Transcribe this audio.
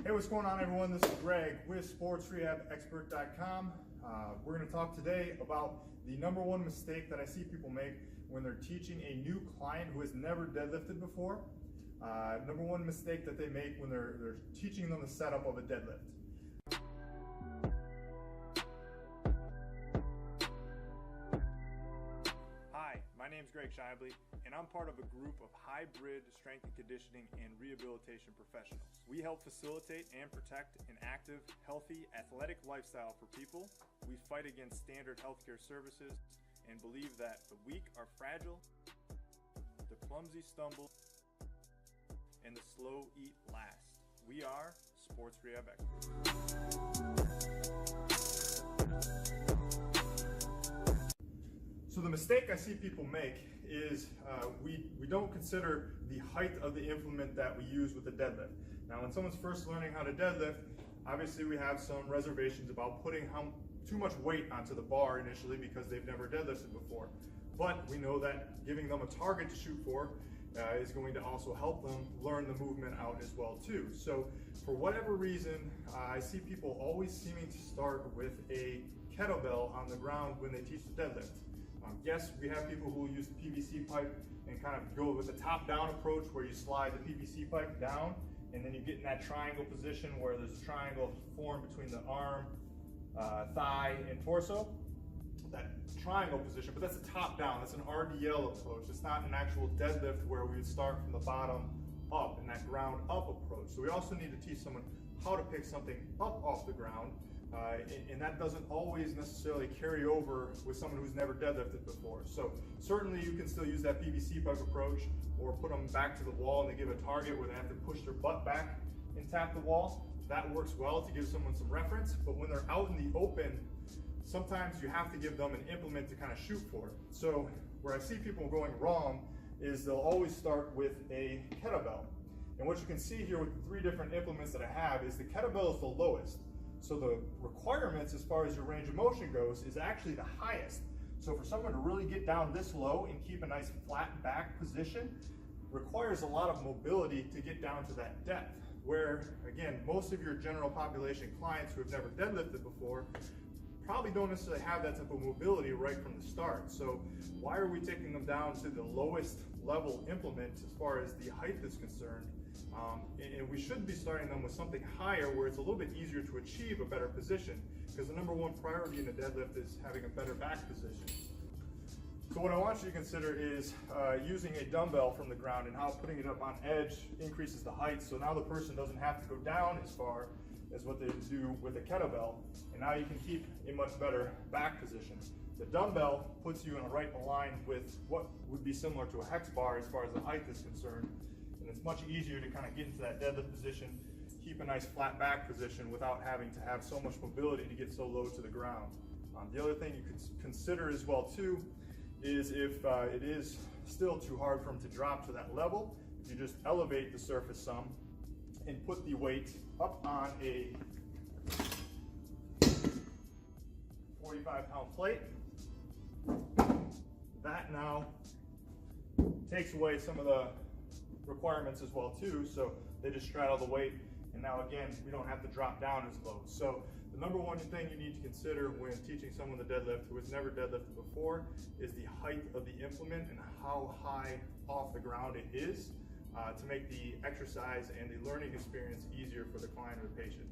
Hey, what's going on, everyone? This is Greg with 𝐸xpert.com. We're going to talk today about the number one mistake that I see people make when they're teaching a new client who has never deadlifted before. Number one mistake that they make when they're teaching them the setup of a deadlift. Hi, my name is Greg Schaible, and I'm part of a group of hybrid strength and conditioning and rehabilitation professionals. We help facilitate and protect an active, healthy, athletic lifestyle for people. We fight against standard healthcare services and believe that the weak are fragile, the clumsy stumble, and the slow eat last. We are sports rehab experts. So the mistake I see people make is we don't consider the height of the implement that we use with the deadlift. Now, when someone's first learning how to deadlift, obviously we have some reservations about putting too much weight onto the bar initially because they've never deadlifted before. But we know that giving them a target to shoot for is going to also help them learn the movement out as well too. So for whatever reason, I see people always seeming to start with a kettlebell on the ground when they teach the deadlift. Yes, we have people who will use the PVC pipe and kind of go with the top-down approach where you slide the PVC pipe down and then you get in that triangle position where there's a triangle formed between the arm, thigh, and torso. That triangle position, but that's a top-down, that's an RDL approach. It's not an actual deadlift where we would start from the bottom up in that ground up approach. So we also need to teach someone how to pick something up off the ground. And that doesn't always necessarily carry over with someone who's never deadlifted before. So certainly you can still use that PVC pipe approach or put them back to the wall and they give a target where they have to push their butt back and tap the wall. That works well to give someone some reference, but when they're out in the open, sometimes you have to give them an implement to kind of shoot for. So where I see people going wrong is they'll always start with a kettlebell. And what you can see here with the three different implements that I have is the kettlebell is the lowest. So the requirements as far as your range of motion goes is actually the highest. So for someone to really get down this low and keep a nice flat back position requires a lot of mobility to get down to that depth. Where, again, most of your general population clients who have never deadlifted before probably don't necessarily have that type of mobility right from the start. So why are we taking them down to the lowest level implement as far as the height is concerned? And we should be starting them with something higher where it's a little bit easier to achieve a better position, because the number one priority in a deadlift is having a better back position. So what I want you to consider is using a dumbbell from the ground and how putting it up on edge increases the height. So now the person doesn't have to go down as far as what they do with a kettlebell, and now you can keep a much better back position. The dumbbell puts you in a right line with what would be similar to a hex bar as far as the height is concerned, and it's much easier to kind of get into that deadlift position, keep a nice flat back position without having to have so much mobility to get so low to the ground. The other thing you could consider as well too is if it is still too hard for them to drop to that level, if you just elevate the surface some and put the weight up on a 45-pound plate. That now takes away some of the requirements as well too, so they just straddle the weight, and now again we don't have to drop down as low. So the number one thing you need to consider when teaching someone the deadlift who has never deadlifted before is the height of the implement and how high off the ground it is, to make the exercise and the learning experience easier for the client or the patient.